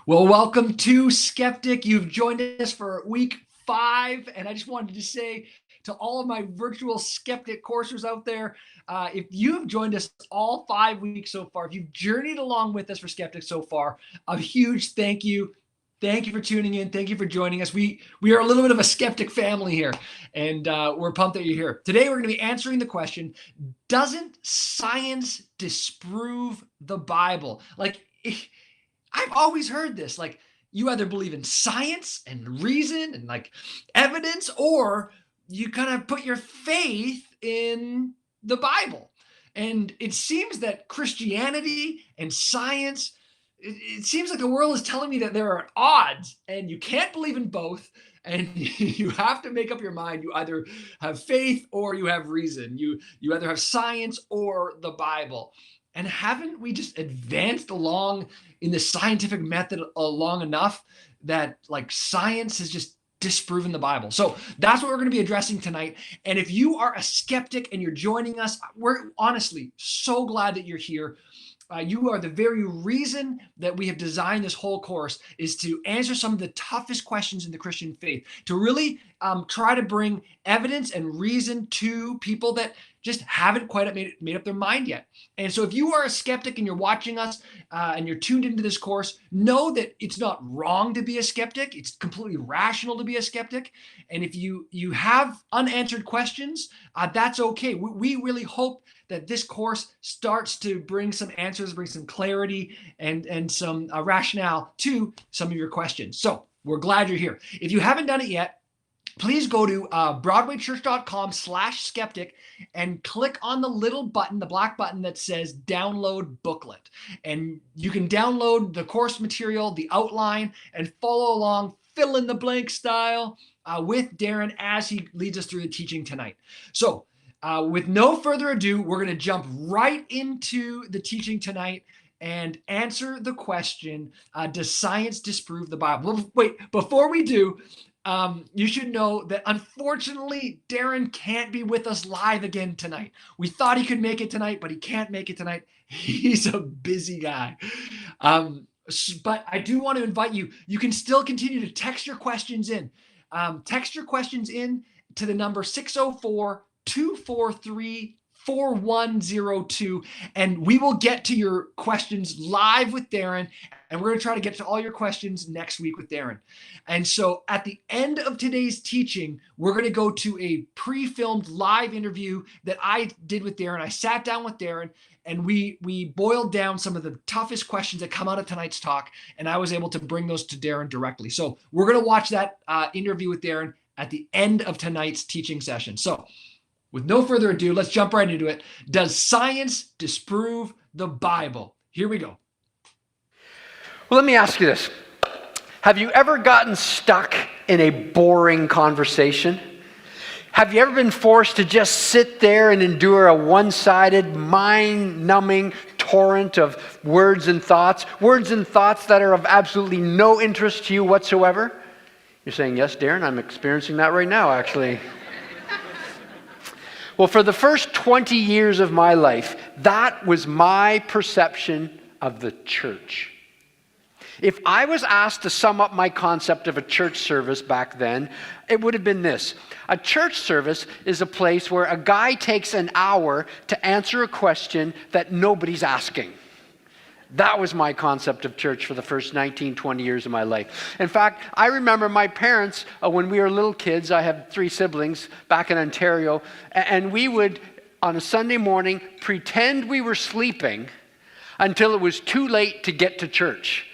Well, welcome to Skeptic. You've joined us for week 5, and I just wanted to say to all of my virtual Skeptic coursers out there, if you've joined us all 5 weeks so far, if you've journeyed along with us for Skeptic so far, a huge thank you. Thank you for tuning in. Thank you for joining us. We are a little bit of a Skeptic family here, and we're pumped that you're here. Today, we're going to be answering the question, doesn't science disprove the Bible? I've always heard this, like, you either believe in science and reason and like evidence, or you kind of put your faith in the Bible. And it seems that Christianity and science, it seems like the world is telling me that there are odds and you can't believe in both. And you have to make up your mind. You either have faith or you have reason. You either have science or the Bible. And haven't we just advanced along in the scientific method long enough that like science has just disproven the Bible? So that's what we're going to be addressing tonight. And if you are a skeptic and you're joining us, we're honestly so glad that you're here. You are the very reason that we have designed this whole course, is to answer some of the toughest questions in the Christian faith, to really try to bring evidence and reason to people that just haven't quite made up their mind yet. And so if you are a skeptic and you're watching us and you're tuned into this course, know that it's not wrong to be a skeptic. It's completely rational to be a skeptic. And if you have unanswered questions, that's okay. We really hope that this course starts to bring some answers, bring some clarity and some rationale to some of your questions. So we're glad you're here. If you haven't done it yet, please go to broadwaychurch.com/skeptic and click on the little button, the black button that says download booklet. And you can download the course material, the outline, and follow along, fill in the blank style with Darren as he leads us through the teaching tonight. So with no further ado, we're going to jump right into the teaching tonight and answer the question, does science disprove the Bible? Wait, before we do, you should know that unfortunately, Darren can't be with us live again tonight. We thought he could make it tonight, but he can't make it tonight. He's a busy guy. But I do want to invite you. You can still continue to text your questions in. Text your questions in to the number 604-243-4102, and we will get to your questions live with Darren, and we're going to try to get to all your questions next week with Darren. And so at the end of today's teaching, we're going to go to a pre-filmed live interview that I did with Darren. I sat down with Darren, and we boiled down some of the toughest questions that come out of tonight's talk, and I was able to bring those to Darren directly. So we're going to watch that interview with Darren at the end of tonight's teaching session. So with no further ado, let's jump right into it. Does science disprove the Bible? Here we go. Well, let me ask you this. Have you ever gotten stuck in a boring conversation? Have you ever been forced to just sit there and endure a one-sided, mind-numbing torrent of words and thoughts that are of absolutely no interest to you whatsoever? You're saying, yes, Darren, I'm experiencing that right now, actually. Well, for the first 20 years of my life, that was my perception of the church. If I was asked to sum up my concept of a church service back then, it would have been this. A church service is a place where a guy takes an hour to answer a question that nobody's asking. That was my concept of church for the first 19, 20 years of my life. In fact, I remember my parents, when we were little kids, I have 3 siblings back in Ontario, and we would, on a Sunday morning, pretend we were sleeping until it was too late to get to church.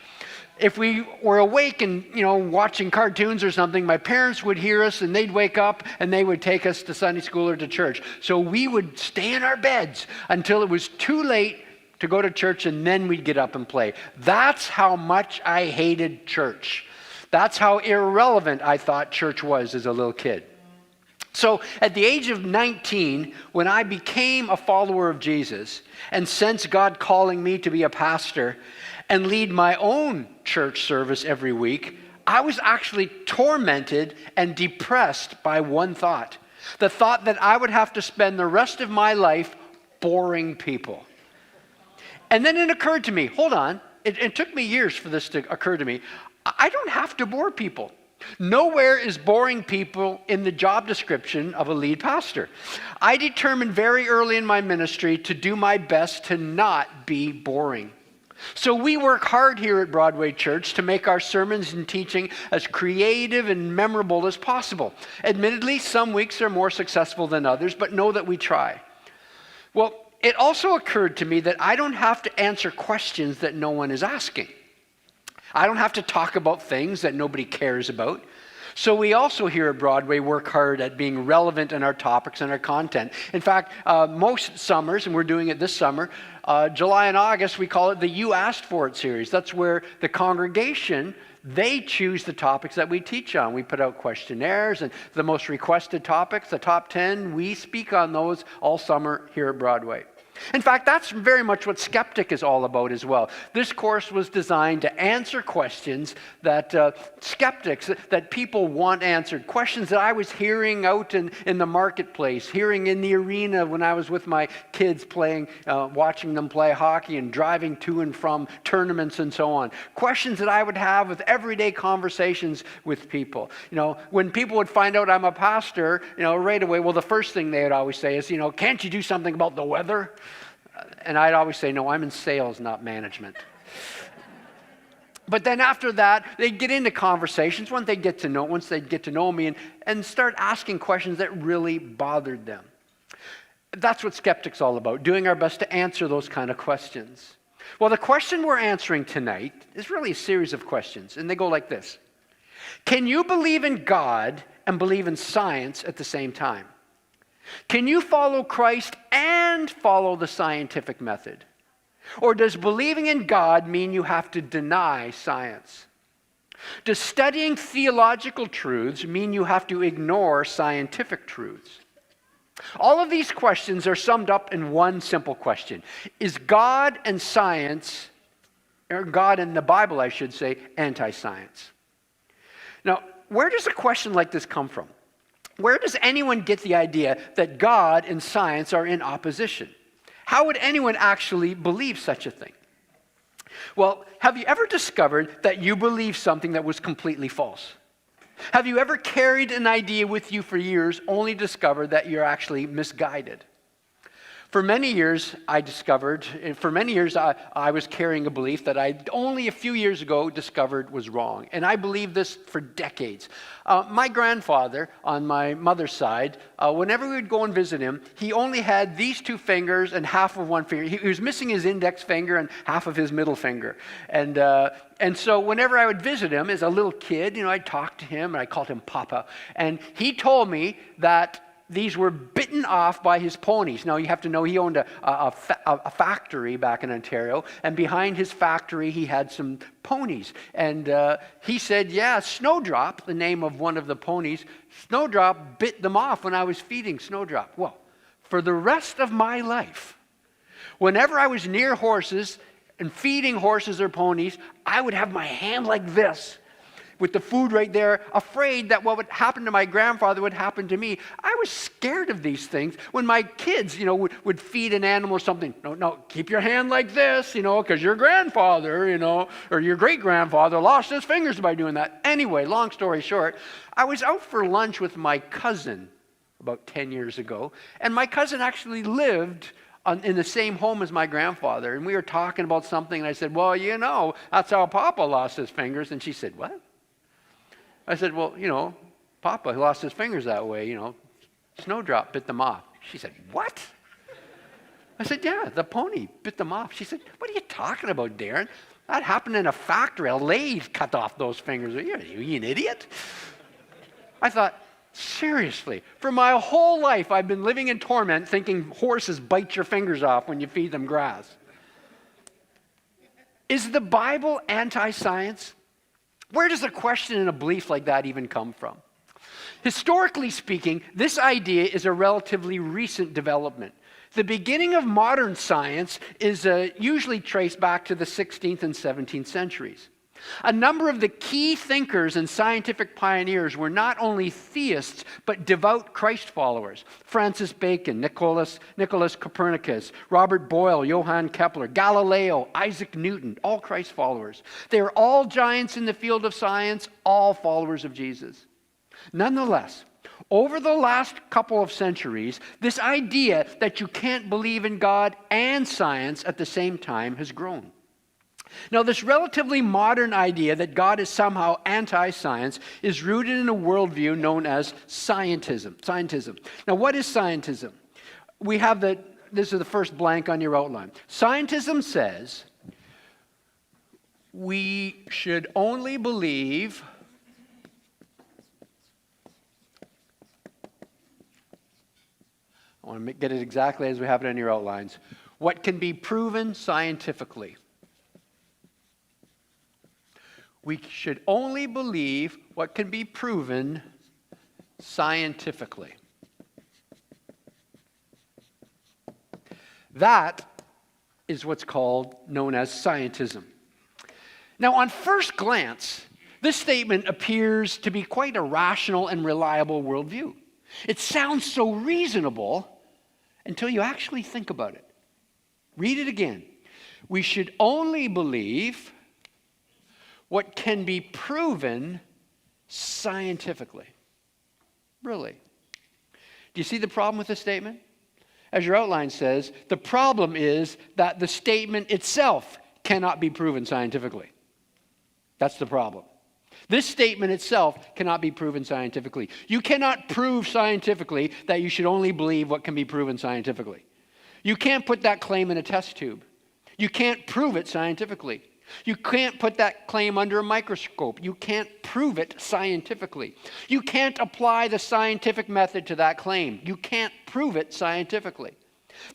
If we were awake and, watching cartoons or something, my parents would hear us and they'd wake up and they would take us to Sunday school or to church. So we would stay in our beds until it was too late to go to church, and then we'd get up and play. That's how much I hated church. That's how irrelevant I thought church was as a little kid. So at the age of 19, when I became a follower of Jesus and sensed God calling me to be a pastor and lead my own church service every week, I was actually tormented and depressed by one thought. The thought that I would have to spend the rest of my life boring people. And then it occurred to me, hold on, it took me years for this to occur to me. I don't have to bore people. Nowhere is boring people in the job description of a lead pastor. I determined very early in my ministry to do my best to not be boring. So we work hard here at Broadway Church to make our sermons and teaching as creative and memorable as possible. Admittedly, some weeks are more successful than others, but know that we try. Well, it also occurred to me that I don't have to answer questions that no one is asking. I don't have to talk about things that nobody cares about. So we also here at Broadway work hard at being relevant in our topics and our content. In fact, most summers, and we're doing it this summer, July and August, we call it the You Asked For It series. That's where the congregation, they choose the topics that we teach on. We put out questionnaires and the most requested topics, the top 10, we speak on those all summer here at Broadway. In fact, that's very much what Skeptic is all about as well. This course was designed to answer questions that skeptics, that people want answered. Questions that I was hearing out in the marketplace, hearing in the arena when I was with my kids playing, watching them play hockey and driving to and from tournaments and so on. Questions that I would have with everyday conversations with people. You know, when people would find out I'm a pastor, you know, right away, well, the first thing they would always say is, you know, can't you do something about the weather? And I'd always say, no, I'm in sales, not management. But then after that, they'd get into conversations once they'd get to know me and start asking questions that really bothered them. That's what Skeptic's all about, doing our best to answer those kind of questions. Well, the question we're answering tonight is really a series of questions, and they go like this. Can you believe in God and believe in science at the same time? Can you follow Christ and follow the scientific method? Or does believing in God mean you have to deny science? Does studying theological truths mean you have to ignore scientific truths? All of these questions are summed up in one simple question. Is God and science, or God and the Bible, I should say, anti-science? Now, where does a question like this come from? Where does anyone get the idea that God and science are in opposition? How would anyone actually believe such a thing? Well, have you ever discovered that you believe something that was completely false? Have you ever carried an idea with you for years only to discover that you're actually misguided? For many years, I was carrying a belief that I only a few years ago discovered was wrong. And I believed this for decades. My grandfather, on my mother's side, whenever we would go and visit him, he only had these two fingers and half of one finger. He was missing his index finger and half of his middle finger. And so whenever I would visit him as a little kid, you know, I'd talk to him and I called him Papa. And he told me that these were bitten off by his ponies. Now, you have to know he owned a factory back in Ontario, and behind his factory, he had some ponies. And he said, yeah, Snowdrop, the name of one of the ponies, Snowdrop bit them off when I was feeding Snowdrop. Well, for the rest of my life, whenever I was near horses and feeding horses or ponies, I would have my hand like this, with the food right there, afraid that what would happen to my grandfather would happen to me. I was scared of these things. When my kids, you know, would feed an animal or something, no, keep your hand like this, you know, because your grandfather, you know, or your great-grandfather lost his fingers by doing that. Anyway, long story short, I was out for lunch with my cousin about 10 years ago, and my cousin actually lived in the same home as my grandfather, and we were talking about something, and I said, well, you know, that's how Papa lost his fingers, and she said, what? I said, well, you know, Papa lost his fingers that way, you know, Snowdrop bit them off. She said, what? I said, yeah, the pony bit them off. She said, what are you talking about, Darren? That happened in a factory. A lathe cut off those fingers. Are you an idiot? I thought, seriously, for my whole life, I've been living in torment thinking horses bite your fingers off when you feed them grass. Is the Bible anti-science? Where does a question and a belief like that even come from? Historically speaking, this idea is a relatively recent development. The beginning of modern science is usually traced back to the 16th and 17th centuries. A number of the key thinkers and scientific pioneers were not only theists, but devout Christ followers. Francis Bacon, Nicholas Copernicus, Robert Boyle, Johann Kepler, Galileo, Isaac Newton, all Christ followers. They are all giants in the field of science, all followers of Jesus. Nonetheless, over the last couple of centuries, this idea that you can't believe in God and science at the same time has grown. Now, this relatively modern idea that God is somehow anti-science is rooted in a worldview known as Scientism. Now, what is Scientism? This is the first blank on your outline. Scientism says we should only believe I want to get it exactly as we have it in your outlines. What can be proven scientifically. We should only believe what can be proven scientifically. That is what's known as scientism. Now, on first glance, this statement appears to be quite a rational and reliable worldview. It sounds so reasonable until you actually think about it. Read it again. We should only believe what can be proven scientifically. Really. Do you see the problem with this statement? As your outline says, the problem is that the statement itself cannot be proven scientifically. That's the problem. This statement itself cannot be proven scientifically. You cannot prove scientifically that you should only believe what can be proven scientifically. You can't put that claim in a test tube. You can't prove it scientifically. You can't put that claim under a microscope. You can't prove it scientifically. You can't apply the scientific method to that claim. You can't prove it scientifically.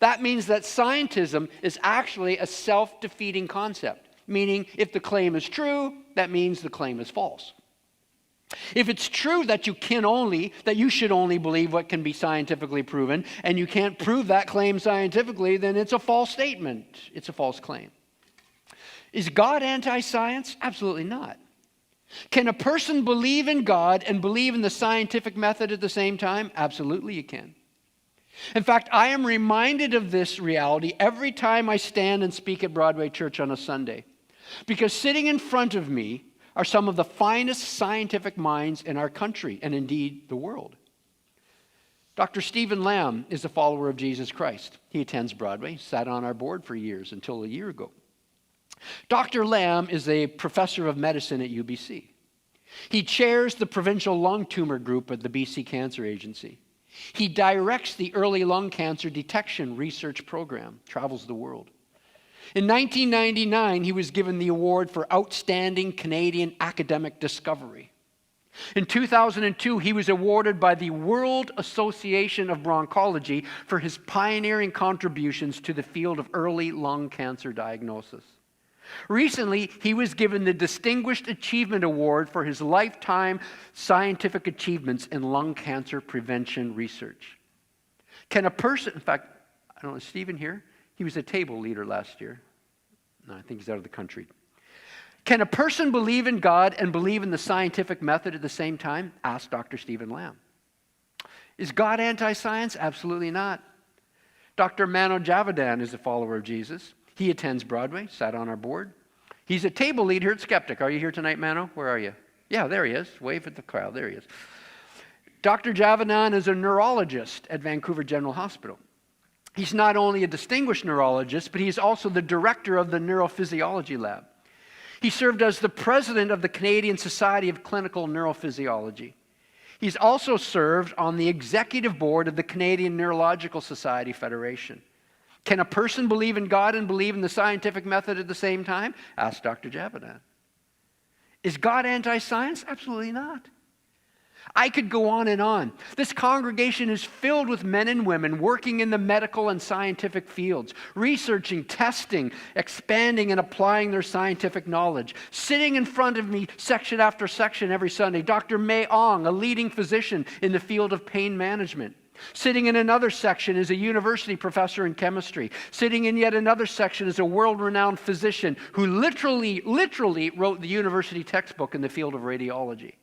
That means that scientism is actually a self-defeating concept, meaning if the claim is true, that means the claim is false. If it's true that you should only believe what can be scientifically proven, and you can't prove that claim scientifically, then it's a false statement. It's a false claim. Is God anti-science? Absolutely not. Can a person believe in God and believe in the scientific method at the same time? Absolutely you can. In fact, I am reminded of this reality every time I stand and speak at Broadway Church on a Sunday. Because sitting in front of me are some of the finest scientific minds in our country and indeed the world. Dr. Stephen Lamb is a follower of Jesus Christ. He attends Broadway, sat on our board for years until a year ago. Dr. Lamb is a professor of medicine at UBC. He chairs the provincial lung tumor group at the BC Cancer Agency. He directs the early lung cancer detection research program, travels the world. In 1999, he was given the award for Outstanding Canadian Academic Discovery. In 2002, he was awarded by the World Association of Bronchology for his pioneering contributions to the field of early lung cancer diagnosis. Recently, he was given the Distinguished Achievement Award for his lifetime scientific achievements in lung cancer prevention research. In fact, I don't know, is Stephen here? He was a table leader last year. No, I think he's out of the country. Can a person believe in God and believe in the scientific method at the same time? Asked Dr. Stephen Lamb. Is God anti-science? Absolutely not. Dr. Mano Javadan is a follower of Jesus. He attends Broadway, sat on our board. He's a table lead here at Skeptic. Are you here tonight, Mano? Where are you? Yeah, there he is. Wave at the crowd. There he is. Dr. Javadan is a neurologist at Vancouver General Hospital. He's not only a distinguished neurologist, but he's also the director of the neurophysiology lab. He served as the president of the Canadian Society of Clinical Neurophysiology. He's also served on the executive board of the Canadian Neurological Society Federation. Can a person believe in God and believe in the scientific method at the same time? Asked Dr. Javadan. Is God anti-science? Absolutely not. I could go on and on. This congregation is filled with men and women working in the medical and scientific fields, researching, testing, expanding, and applying their scientific knowledge. Sitting in front of me, section after section every Sunday, Dr. May Ong, a leading physician in the field of pain management. Sitting in another section is a university professor in chemistry. Sitting in yet another section is a world-renowned physician who literally wrote the university textbook in the field of radiology.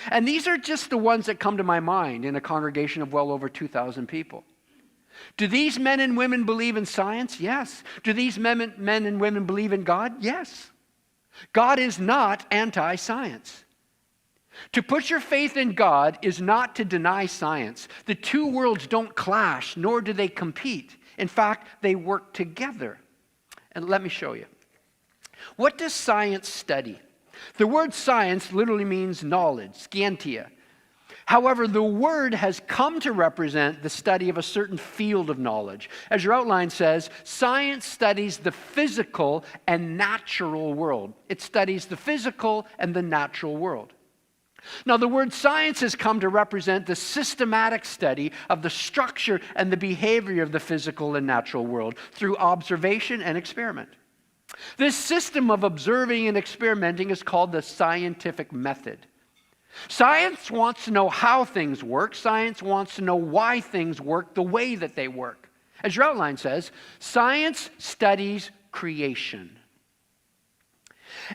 And these are just the ones that come to my mind in a congregation of well over 2,000 people. Do these men and women believe in science? Yes. Do these men and women believe in God? Yes. God is not anti-science. To put your faith in God is not to deny science. The two worlds don't clash, nor do they compete. In fact, they work together. And let me show you. What does science study? The word science literally means knowledge, scientia. However, the word has come to represent the study of a certain field of knowledge. As your outline says, science studies the physical and natural world. It studies the physical and the natural world. Now, the word science has come to represent the systematic study of the structure and the behavior of the physical and natural world through observation and experiment. This system of observing and experimenting is called the scientific method. Science wants to know how things work. Science wants to know why things work the way that they work. As your outline says, science studies creation.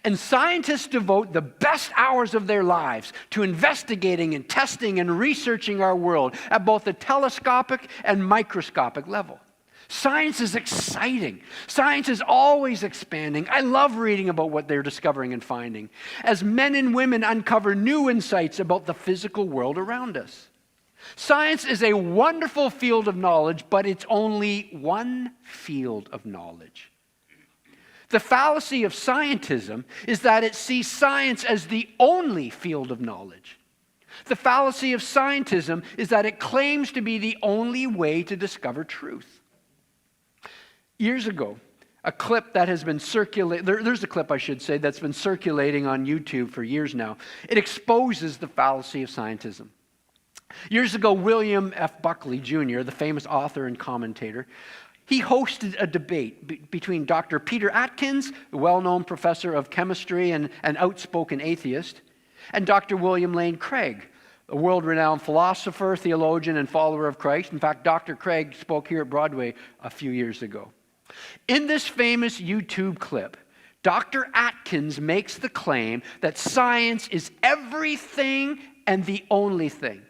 And scientists devote the best hours of their lives to investigating and testing and researching our world at both the telescopic and microscopic level. Science is exciting. Science is always expanding. I love reading about what they're discovering and finding as men and women uncover new insights about the physical world around us. Science is a wonderful field of knowledge, but it's only one field of knowledge. The fallacy of scientism is that it sees science as the only field of knowledge. The fallacy of scientism is that it claims to be the only way to discover truth. Years ago, a clip that has been circulating, there's a clip I should say that's been circulating on YouTube for years now. It exposes the fallacy of scientism. Years ago, William F. Buckley Jr., the famous author and commentator, he hosted a debate between Dr. Peter Atkins, the well-known professor of chemistry and an outspoken atheist, and Dr. William Lane Craig, a world-renowned philosopher, theologian, and follower of Christ. In fact, Dr. Craig spoke here at Broadway a few years ago. In this famous YouTube clip, Dr. Atkins makes the claim that science is everything and the only thing.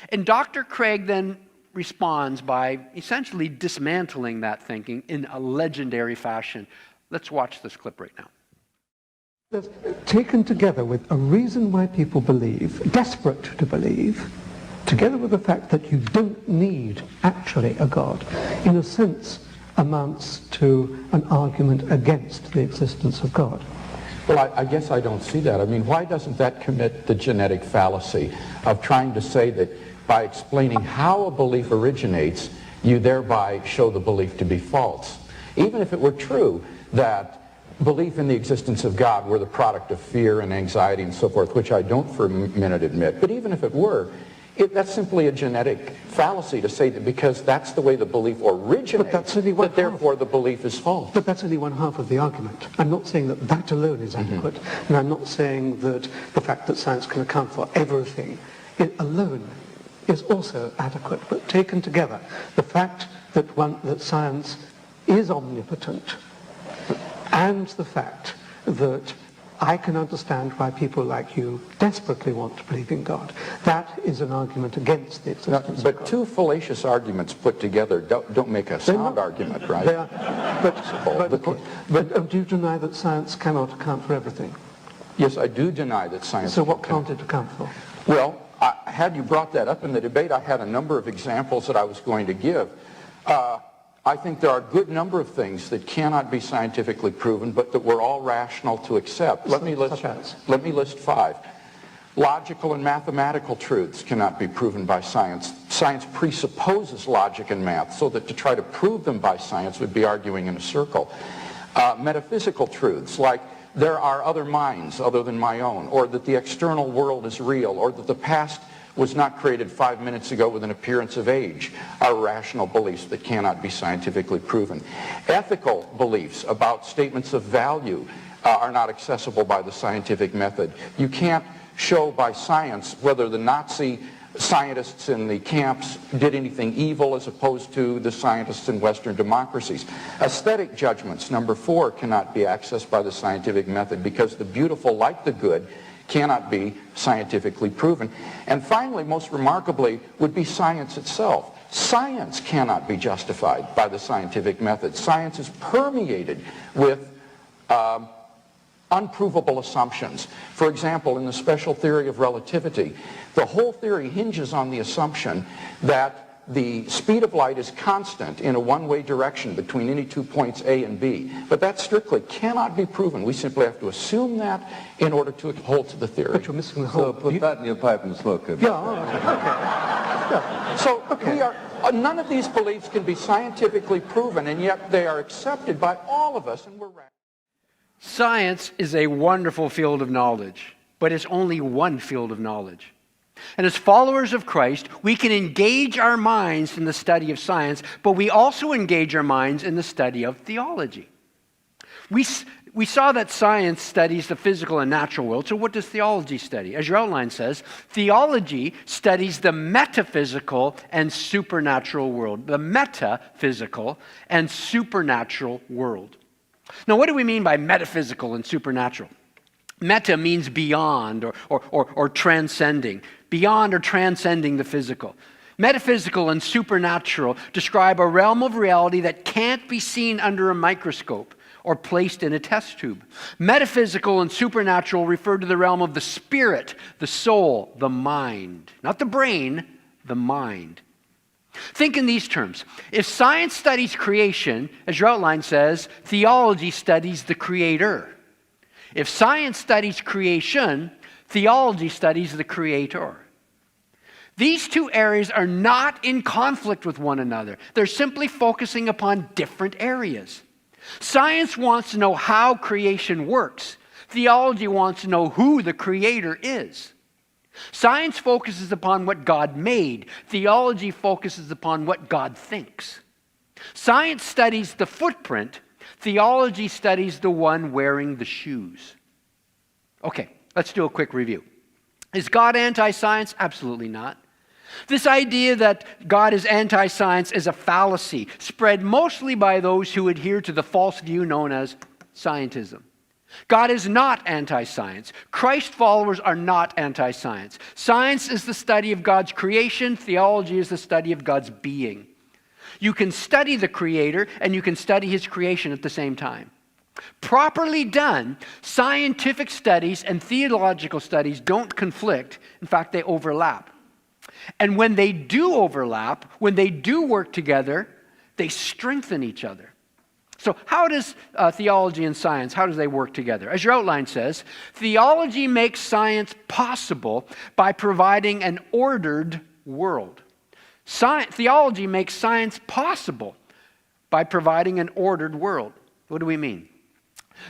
And Dr. Craig then responds by essentially dismantling that thinking in a legendary fashion. Let's watch this clip right now. Taken together with a reason why people believe, desperate to believe, together with the fact that you don't need actually a God, in a sense amounts to an argument against the existence of God. Well, I guess I don't see that. I mean, why doesn't that commit the genetic fallacy of trying to say that by explaining how a belief originates, you thereby show the belief to be false? Even if it were true that belief in the existence of God were the product of fear and anxiety and so forth, which I don't for a minute admit, but even if it were, that's simply a genetic fallacy to say that because that's the way the belief originates, that therefore the belief is false. But that's only one half of the argument. I'm not saying that that alone is adequate, and I'm not saying that the fact that science can account for everything alone is also adequate. But taken together, the fact that science is omnipotent, and the fact that I can understand why people like you desperately want to believe in God. That is an argument against the existence of God. But two fallacious arguments put together don't make a sound argument, right? They are, but do you deny that science cannot account for everything? Yes, I do deny that science. So what can't it account for? Well, had you brought that up in the debate, I had a number of examples that I was going to give. I think there are a good number of things that cannot be scientifically proven, but that we're all rational to accept. Let me list 5. Logical and mathematical truths cannot be proven by science. Science presupposes logic and math, so that to try to prove them by science would be arguing in a circle. Metaphysical truths, like there are other minds other than my own, or that the external world is real, or that the past was not created 5 minutes ago with an appearance of age, are rational beliefs that cannot be scientifically proven. Ethical beliefs about statements of value are not accessible by the scientific method. You can't show by science whether the Nazi scientists in the camps did anything evil as opposed to the scientists in Western democracies. Aesthetic judgments, number 4, cannot be accessed by the scientific method because the beautiful, like the good, cannot be scientifically proven. And finally, most remarkably, would be science itself. Science cannot be justified by the scientific method. Science is permeated with unprovable assumptions. For example, in the special theory of relativity, the whole theory hinges on the assumption that the speed of light is constant in a one-way direction between any 2 points A and B. But that strictly cannot be proven. We simply have to assume that in order to hold to the theory. But you're missing the whole... So put that in your pipe and smoke it. Yeah, okay. Yeah. So we are, none of these beliefs can be scientifically proven, and yet they are accepted by all of us, and we're right. Science is a wonderful field of knowledge, but it's only one field of knowledge. And as followers of Christ, we can engage our minds in the study of science, but we also engage our minds in the study of theology. We saw that science studies the physical and natural world, so what does theology study? As your outline says, theology studies the metaphysical and supernatural world. The metaphysical and supernatural world. Now, what do we mean by metaphysical and supernatural? Meta means beyond or transcending. Beyond or transcending the physical. Metaphysical and supernatural describe a realm of reality that can't be seen under a microscope or placed in a test tube. Metaphysical and supernatural refer to the realm of the spirit, the soul, the mind. Not the brain, the mind. Think in these terms. If science studies creation, as your outline says, theology studies the creator. If science studies creation, theology studies the creator. These two areas are not in conflict with one another. They're simply focusing upon different areas. Science wants to know how creation works. Theology wants to know who the creator is. Science focuses upon what God made. Theology focuses upon what God thinks. Science studies the footprint. Theology studies the one wearing the shoes. Okay, let's do a quick review. Is God anti-science? Absolutely not. This idea that God is anti-science is a fallacy spread mostly by those who adhere to the false view known as scientism. God is not anti-science. Christ followers are not anti-science. Science is the study of God's creation. Theology is the study of God's being. You can study the Creator and you can study His creation at the same time. Properly done, scientific studies and theological studies don't conflict. In fact, they overlap. And when they do overlap, when they do work together, they strengthen each other. So how does theology and science, how do they work together? As your outline says, theology makes science possible by providing an ordered world. Theology makes science possible by providing an ordered world. What do we mean?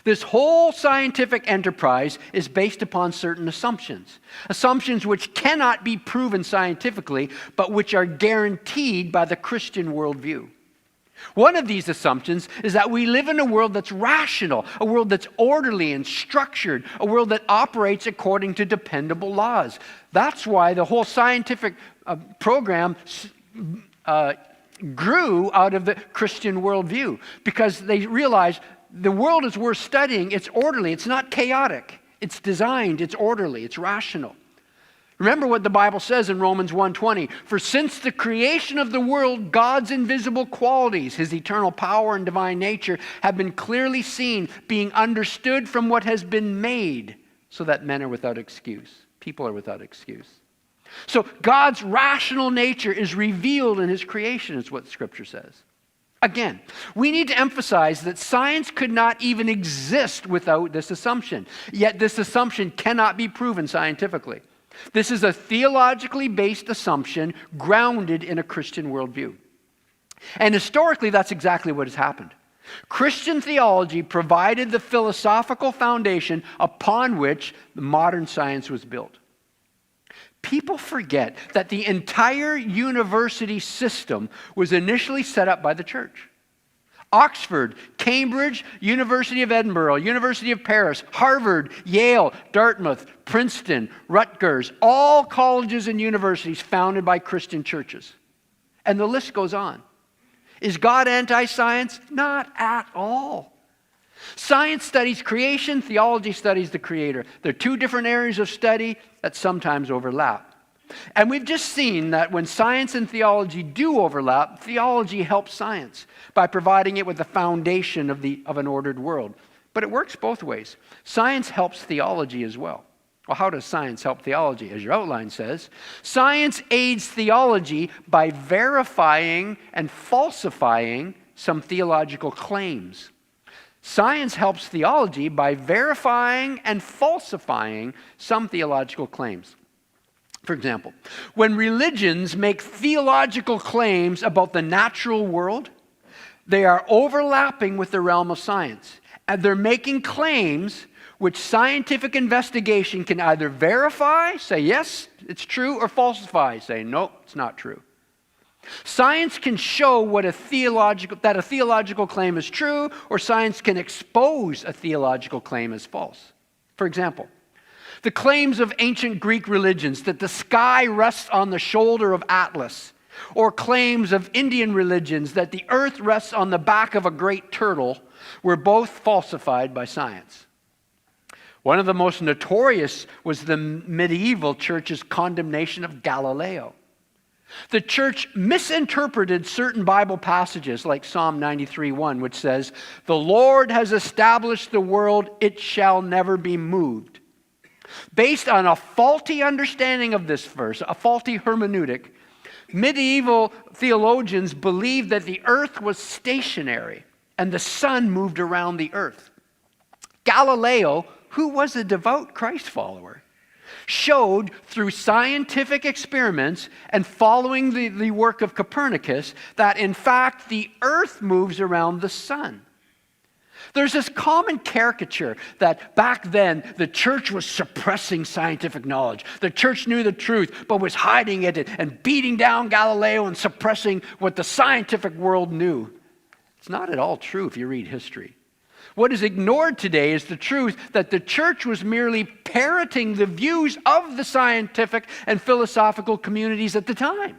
This whole scientific enterprise is based upon certain assumptions. Assumptions which cannot be proven scientifically, but which are guaranteed by the Christian worldview. One of these assumptions is that we live in a world that's rational, a world that's orderly and structured, a world that operates according to dependable laws. That's why the whole scientific program grew out of the Christian worldview, because they realized the world is worth studying. It's orderly. It's not chaotic. It's designed. It's orderly. It's rational. Remember what the Bible says in Romans 1:20. For since the creation of the world, God's invisible qualities, His eternal power and divine nature, have been clearly seen, being understood from what has been made, so that men are without excuse. People are without excuse. So God's rational nature is revealed in His creation, is what Scripture says. Again, we need to emphasize that science could not even exist without this assumption. Yet this assumption cannot be proven scientifically. This is a theologically based assumption grounded in a Christian worldview. And historically, that's exactly what has happened. Christian theology provided the philosophical foundation upon which modern science was built. People forget that the entire university system was initially set up by the church. Oxford, Cambridge, University of Edinburgh, University of Paris, Harvard, Yale, Dartmouth, Princeton, Rutgers, all colleges and universities founded by Christian churches. And the list goes on. Is God anti-science? Not at all. Science studies creation, theology studies the creator. They're two different areas of study that sometimes overlap. And we've just seen that when science and theology do overlap, theology helps science by providing it with the foundation of an ordered world. But it works both ways. Science helps theology as well. Well, how does science help theology? As your outline says, science aids theology by verifying and falsifying some theological claims. Science helps theology by verifying and falsifying some theological claims. For example, when religions make theological claims about the natural world, they are overlapping with the realm of science. And they're making claims which scientific investigation can either verify, say yes, it's true, or falsify, say no, it's not true. Science can show that a theological claim is true, or science can expose a theological claim as false. For example, the claims of ancient Greek religions that the sky rests on the shoulder of Atlas, or claims of Indian religions that the earth rests on the back of a great turtle, were both falsified by science. One of the most notorious was the medieval church's condemnation of Galileo. The church misinterpreted certain Bible passages like Psalm 93:1, which says, "The Lord has established the world, it shall never be moved." Based on a faulty understanding of this verse, a faulty hermeneutic, medieval theologians believed that the earth was stationary and the sun moved around the earth. Galileo, who was a devout Christ follower, showed through scientific experiments and following the work of Copernicus that in fact the earth moves around the sun. There's this common caricature that back then the church was suppressing scientific knowledge. The church knew the truth but was hiding it and beating down Galileo and suppressing what the scientific world knew. It's not at all true if you read history. What is ignored today is the truth that the church was merely parroting the views of the scientific and philosophical communities at the time.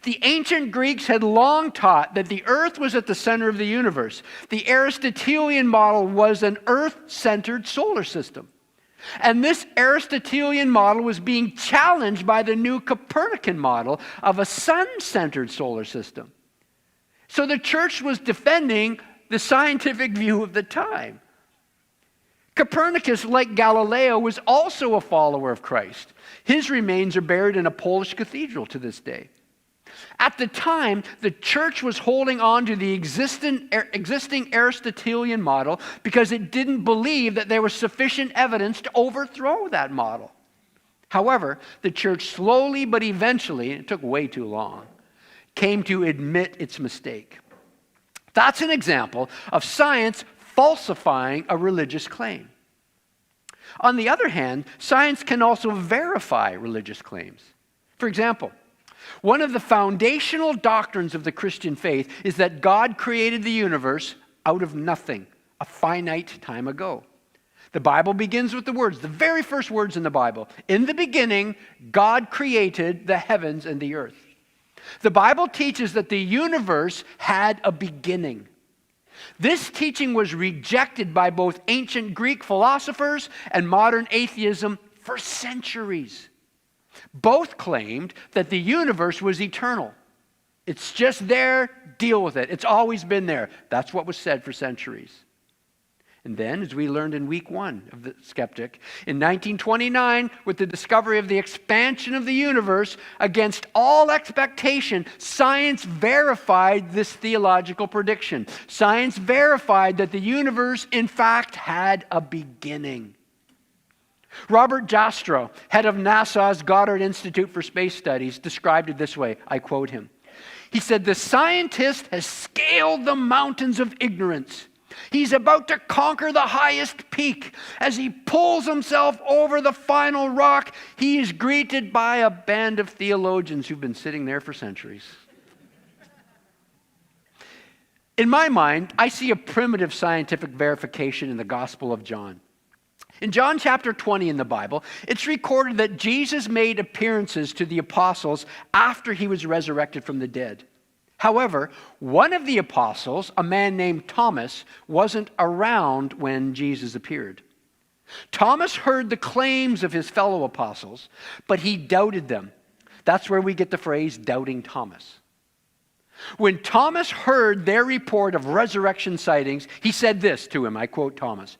The ancient Greeks had long taught that the earth was at the center of the universe. The Aristotelian model was an earth-centered solar system. And this Aristotelian model was being challenged by the new Copernican model of a sun-centered solar system. So the church was defending the scientific view of the time. Copernicus, like Galileo, was also a follower of Christ. His remains are buried in a Polish cathedral to this day. At the time, the church was holding on to the existing Aristotelian model because it didn't believe that there was sufficient evidence to overthrow that model. However, the church slowly but eventually, it took way too long, came to admit its mistake. That's an example of science falsifying a religious claim. On the other hand, science can also verify religious claims. For example, one of the foundational doctrines of the Christian faith is that God created the universe out of nothing, a finite time ago. The Bible begins with the words, the very first words in the Bible. In the beginning, God created the heavens and the earth. The Bible teaches that the universe had a beginning. This teaching was rejected by both ancient Greek philosophers and modern atheism for centuries. Both claimed that the universe was eternal. It's just there, deal with it. It's always been there. That's what was said for centuries. And then, as we learned in week 1 of the Skeptic, in 1929, with the discovery of the expansion of the universe, against all expectation, science verified this theological prediction. Science verified that the universe, in fact, had a beginning. Robert Jastrow, head of NASA's Goddard Institute for Space Studies, described it this way. I quote him. He said, "The scientist has scaled the mountains of ignorance. He's about to conquer the highest peak. As he pulls himself over the final rock, he is greeted by a band of theologians who've been sitting there for centuries." In my mind, I see a primitive scientific verification in the Gospel of John. In John chapter 20 in the Bible, it's recorded that Jesus made appearances to the apostles after he was resurrected from the dead. However, one of the apostles, a man named Thomas, wasn't around when Jesus appeared. Thomas heard the claims of his fellow apostles, but he doubted them. That's where we get the phrase doubting Thomas. When Thomas heard their report of resurrection sightings, he said this to him, I quote Thomas,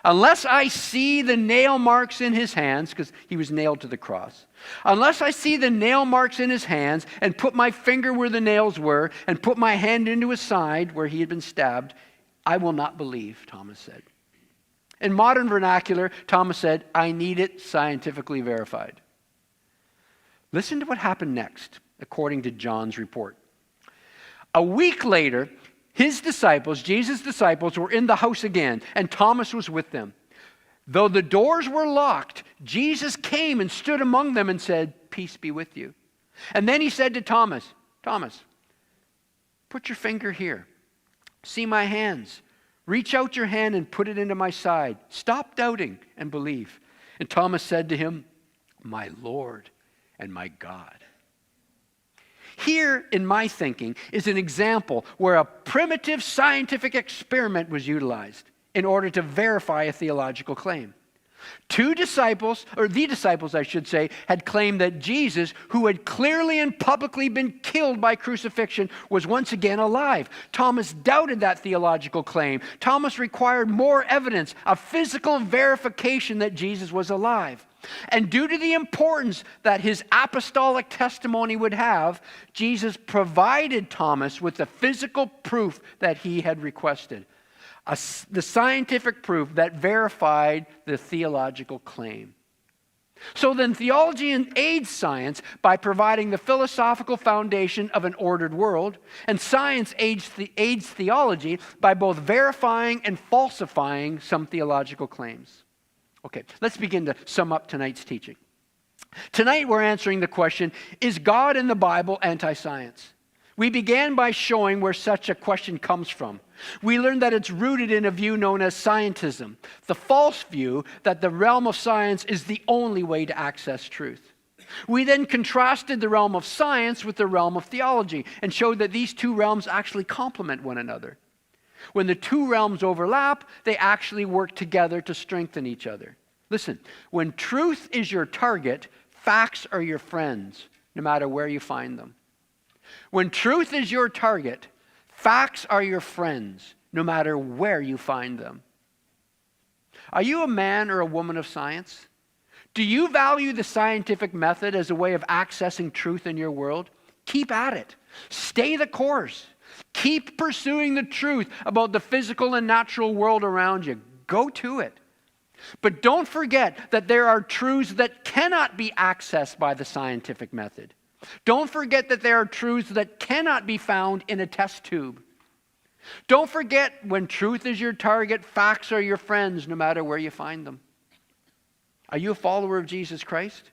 "Unless I see the nail marks in his hands," because he was nailed to the cross, "unless I see the nail marks in his hands and put my finger where the nails were and put my hand into his side where he had been stabbed, I will not believe," Thomas said. In modern vernacular, Thomas said, "I need it scientifically verified." Listen to what happened next, according to John's report. A week later, his disciples, Jesus' disciples, were in the house again, and Thomas was with them. Though the doors were locked, Jesus came and stood among them and said, "Peace be with you." And then he said to Thomas, "Thomas, put your finger here. See my hands. Reach out your hand and put it into my side. Stop doubting and believe." And Thomas said to him, "My Lord and my God." Here, in my thinking, is an example where a primitive scientific experiment was utilized in order to verify a theological claim. The disciples, I should say, had claimed that Jesus, who had clearly and publicly been killed by crucifixion, was once again alive. Thomas doubted that theological claim. Thomas required more evidence, a physical verification that Jesus was alive. And due to the importance that his apostolic testimony would have, Jesus provided Thomas with the physical proof that he had requested. The scientific proof that verified the theological claim. So then theology aids science by providing the philosophical foundation of an ordered world, and science aids theology by both verifying and falsifying some theological claims. Okay, let's begin to sum up tonight's teaching. Tonight we're answering the question, is God in the Bible anti-science? We began by showing where such a question comes from. We learned that it's rooted in a view known as Scientism, the false view that the realm of science is the only way to access truth. We then contrasted the realm of science with the realm of theology and showed that these two realms actually complement one another. When the two realms overlap, they actually work together to strengthen each other. Listen, when truth is your target, facts are your friends, no matter where you find them. When truth is your target, facts are your friends, no matter where you find them. Are you a man or a woman of science? Do you value the scientific method as a way of accessing truth in your world? Keep at it. Stay the course. Keep pursuing the truth about the physical and natural world around you. Go to it. But don't forget that there are truths that cannot be accessed by the scientific method. Don't forget that there are truths that cannot be found in a test tube. Don't forget, when truth is your target, facts are your friends, no matter where you find them. Are you a follower of Jesus Christ?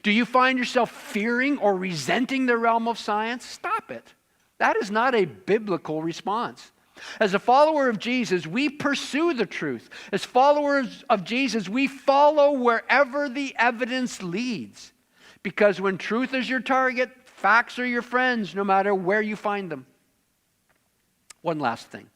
Do you find yourself fearing or resenting the realm of science? Stop it. That is not a biblical response. As a follower of Jesus, we pursue the truth. As followers of Jesus, we follow wherever the evidence leads. Because when truth is your target, facts are your friends, no matter where you find them. One last thing.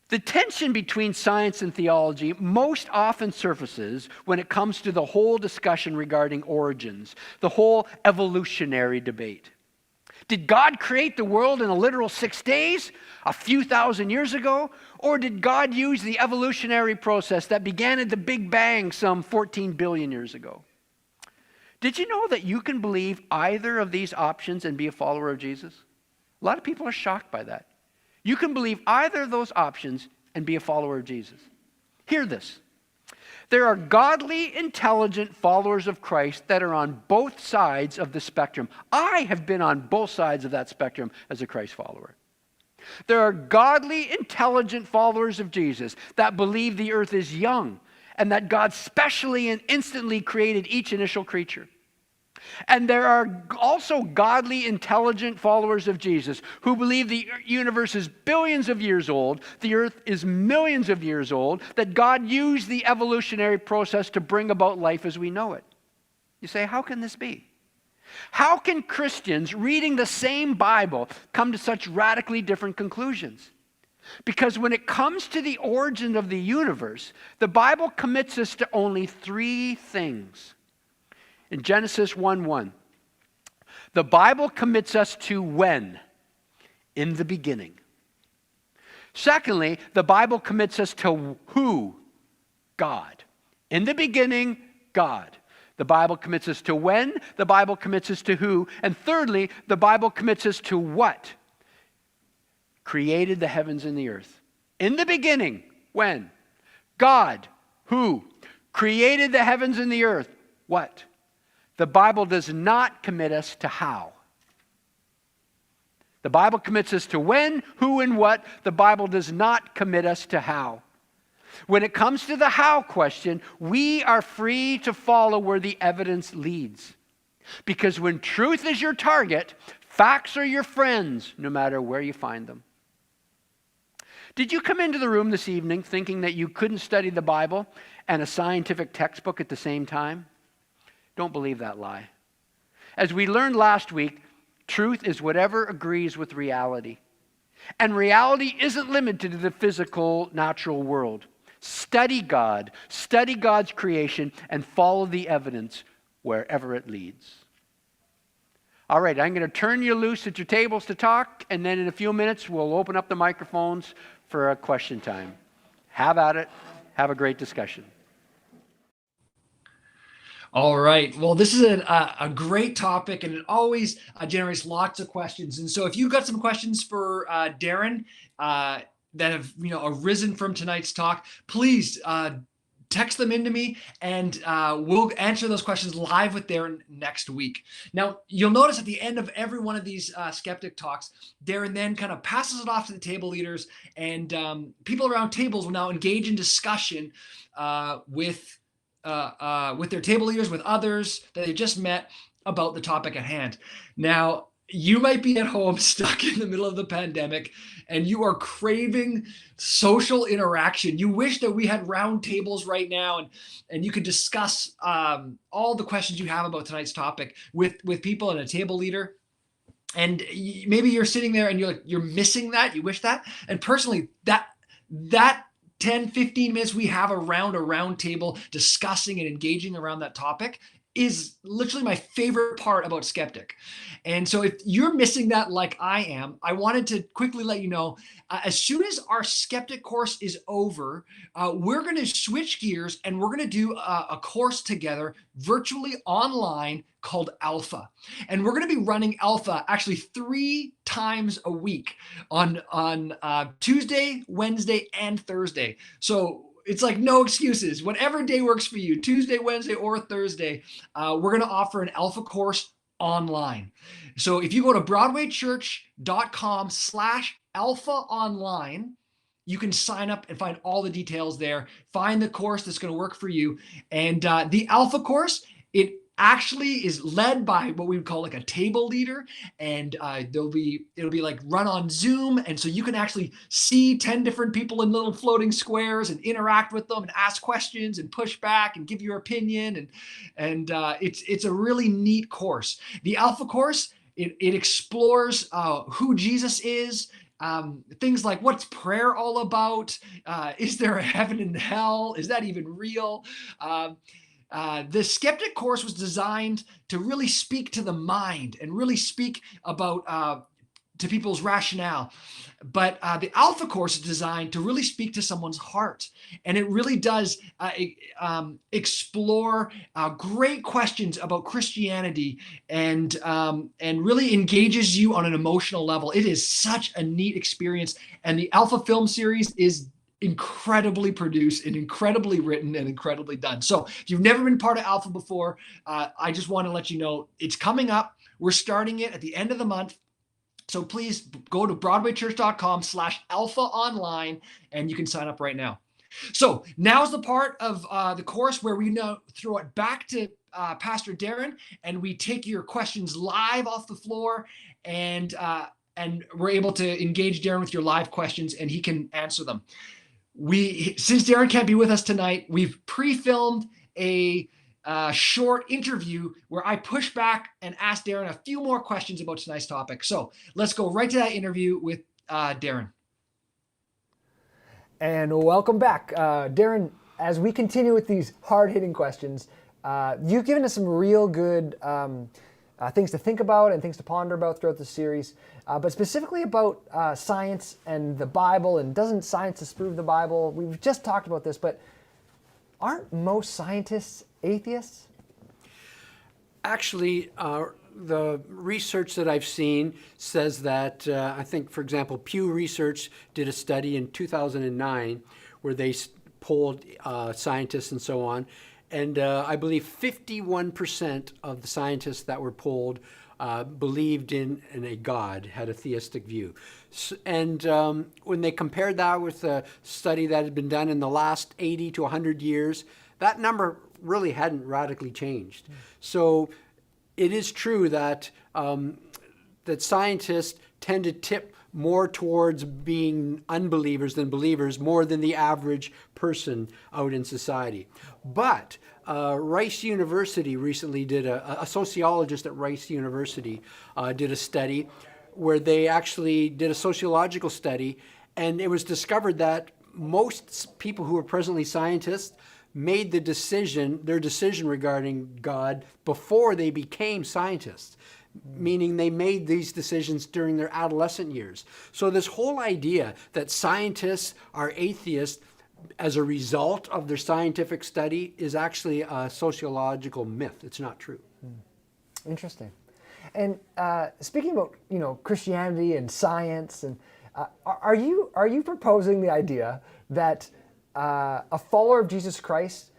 The tension between science and theology most often surfaces when it comes to the whole discussion regarding origins, the whole evolutionary debate. Did God create the world in a literal 6 days, a few thousand years ago? Or did God use the evolutionary process that began at the Big Bang some 14 billion years ago? Did you know that you can believe either of these options and be a follower of Jesus? A lot of people are shocked by that. You can believe either of those options and be a follower of Jesus. Hear this. There are godly, intelligent followers of Christ that are on both sides of the spectrum. I have been on both sides of that spectrum as a Christ follower. There are godly, intelligent followers of Jesus that believe the earth is young and that God specially and instantly created each initial creature. And there are also godly, intelligent followers of Jesus who believe the universe is billions of years old, the earth is millions of years old, that God used the evolutionary process to bring about life as we know it. You say, how can this be? How can Christians reading the same Bible come to such radically different conclusions? Because when it comes to the origin of the universe, the Bible commits us to only three things. In Genesis 1:1, the Bible commits us to when? In the beginning. Secondly, the Bible commits us to who? God. In the beginning, God. The Bible commits us to when, the Bible commits us to who, and thirdly, the Bible commits us to what? Created the heavens and the earth. In the beginning, when? God. Who? Created the heavens and the earth. What? The Bible does not commit us to how. The Bible commits us to when, who, and what. The Bible does not commit us to how. When it comes to the how question, we are free to follow where the evidence leads. Because when truth is your target, facts are your friends, no matter where you find them. Did you come into the room this evening thinking that you couldn't study the Bible and a scientific textbook at the same time? Don't believe that lie. As we learned last week, truth is whatever agrees with reality. And reality isn't limited to the physical, natural world. Study God, study God's creation, and follow the evidence wherever it leads. All right, I'm going to turn you loose at your tables to talk, and then in a few minutes we'll open up the microphones for a question time. Have at it. Have a great discussion. All right. Well, this is a great topic, and it always generates lots of questions. And so if you've got some questions for Darren that have arisen from tonight's talk, please text them into me, and we'll answer those questions live with Darren next week. Now, you'll notice at the end of every one of these Skeptic talks, Darren then kind of passes it off to the table leaders, and people around tables will now engage in discussion with their table leaders, with others that they just met about the topic at hand. Now, you might be at home stuck in the middle of the pandemic and you are craving social interaction. You wish that we had round tables right now and you could discuss all the questions you have about tonight's topic with people and a table leader. And maybe you're sitting there and you're missing that. You wish that. And personally, that 10, 15 minutes we have around a round table discussing and engaging around that topic is literally my favorite part about Skeptic. And so if you're missing that like I am, I wanted to quickly let you know, as soon as our Skeptic course is over, we're going to switch gears and we're going to do a course together virtually online called Alpha. And we're going to be running Alpha actually 3 times a week on Tuesday, Wednesday, and Thursday. So it's like no excuses. Whatever day works for you, Tuesday, Wednesday, or Thursday, we're going to offer an Alpha course online. So if you go to broadwaychurch.com/alpha online, you can sign up and find all the details there. Find the course that's going to work for you. And the Alpha course, it actually is led by what we would call like a table leader, and it'll be like run on Zoom, and so you can actually see 10 different people in little floating squares and interact with them and ask questions and push back and give your opinion, and it's a really neat course. The Alpha course, it explores who Jesus is. Things like, what's prayer all about? Is there a heaven and hell? Is that even real? The Skeptic course was designed to really speak to the mind and really speak about to people's rationale. But the Alpha course is designed to really speak to someone's heart. And it really does explore great questions about Christianity and really engages you on an emotional level. It is such a neat experience. And the Alpha film series is incredibly produced and incredibly written and incredibly done. So if you've never been part of Alpha before, I just want to let you know it's coming up. We're starting it at the end of the month. So please go to broadwaychurch.com/alpha online and you can sign up right now. So now's the part of the course where we now throw it back to Pastor Darren, and we take your questions live off the floor, and we're able to engage Darren with your live questions, and he can answer them. Since Darren can't be with us tonight, we've pre-filmed a short interview where I push back and ask Darren a few more questions about tonight's topic. So let's go right to that interview with Darren. And welcome back. Darren, as we continue with these hard-hitting questions, you've given us some real good things to think about and things to ponder about throughout the series, but specifically about science and the Bible, and doesn't science disprove the Bible? We've just talked about this, but aren't most scientists atheists? Actually, the research that I've seen says that, I think, for example, Pew Research did a study in 2009 where they polled scientists and so on, and I believe 51% of the scientists that were polled believed in a God, had a theistic view. And when they compared that with a study that had been done in the last 80 to 100 years, that number really hadn't radically changed. So it is true that that scientists tend to tip more towards being unbelievers than believers, more than the average person out in society. But Rice University recently did a sociologist at Rice University did a study where they actually did a sociological study, and it was discovered that most people who are presently scientists made their decision regarding God before they became scientists, meaning they made these decisions during their adolescent years. So this whole idea that scientists are atheists as a result of their scientific study is actually a sociological myth. It's not true. Interesting. And speaking about Christianity and science, and are you proposing the idea that a follower of Jesus Christ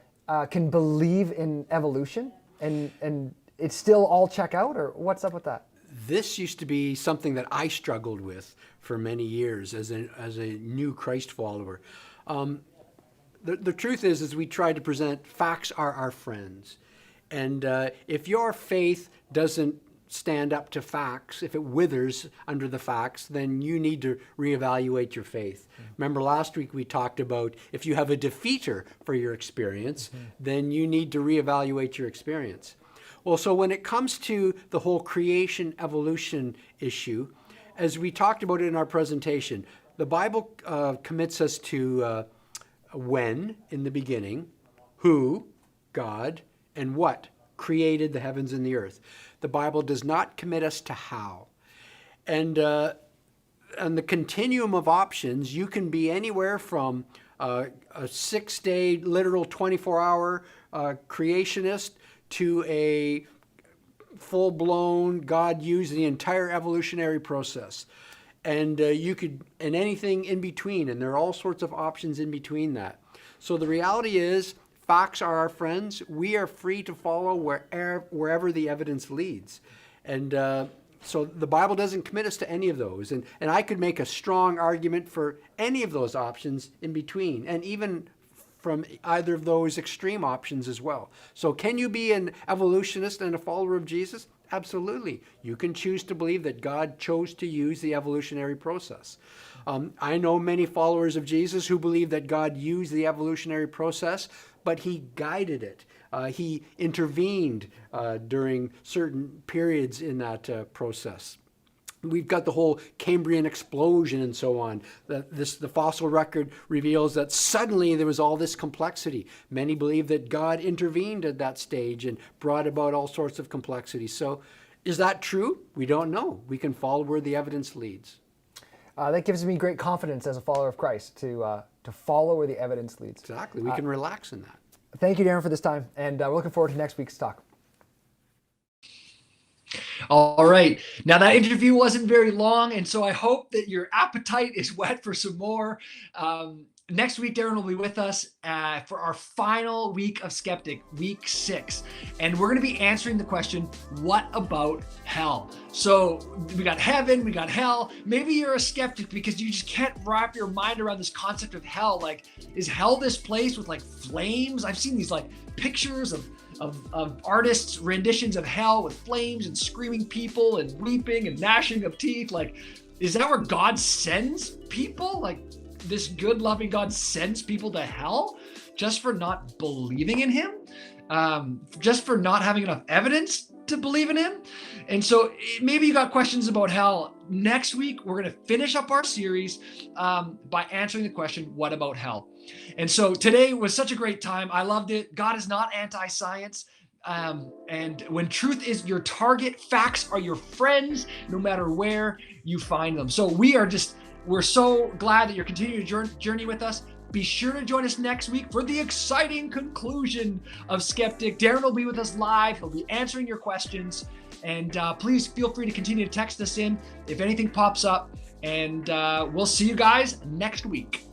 can believe in evolution and it's still all check out, or what's up with that? This used to be something that I struggled with for many years as a new Christ follower. The truth is we try to present facts are our friends. And if your faith doesn't stand up to facts, if it withers under the facts, then you need to reevaluate your faith. Remember last week we talked about if you have a defeater for your experience, then you need to reevaluate your experience. Well, so when it comes to the whole creation evolution issue, as we talked about it in our presentation, the Bible commits us to when, in the beginning, who, God, and what created the heavens and the earth. The Bible does not commit us to how. And on the continuum of options, you can be anywhere from a 6-day, literal 24-hour creationist to a full-blown God used the entire evolutionary process. And and anything in between, and there are all sorts of options in between that. So the reality is, facts are our friends. We are free to follow wherever the evidence leads. And so the Bible doesn't commit us to any of those. And I could make a strong argument for any of those options in between, and even from either of those extreme options as well. So can you be an evolutionist and a follower of Jesus? Absolutely. You can choose to believe that God chose to use the evolutionary process. I know many followers of Jesus who believe that God used the evolutionary process, but he guided it. He intervened during certain periods in that process. We've got the whole Cambrian explosion and so on. The fossil record reveals that suddenly there was all this complexity. Many believe that God intervened at that stage and brought about all sorts of complexity. So is that true? We don't know. We can follow where the evidence leads. That gives me great confidence as a follower of Christ to follow where the evidence leads. Exactly. We can relax in that. Thank you, Darren, for this time, and we're looking forward to next week's talk. All right. Now that interview wasn't very long, and so I hope that your appetite is whet for some more. next week, Darren will be with us for our final week of Skeptic, week 6. And we're going to be answering the question, what about hell? So we got heaven, we got hell. Maybe you're a skeptic because you just can't wrap your mind around this concept of hell. Like, is hell this place with like flames? I've seen these like pictures of artists' renditions of hell with flames and screaming people and weeping and gnashing of teeth. Like, is that where God sends people? Like, this good, loving God sends people to hell just for not believing in him, just for not having enough evidence to believe in him. And so maybe you got questions about hell. Next week, we're going to finish up our series by answering the question, what about hell? And so today was such a great time. I loved it. God is not anti-science. And when truth is your target, facts are your friends, no matter where you find them. So we're so glad that you're continuing to journey with us. Be sure to join us next week for the exciting conclusion of Skeptic. Darren will be with us live. He'll be answering your questions. And please feel free to continue to text us in if anything pops up. And we'll see you guys next week.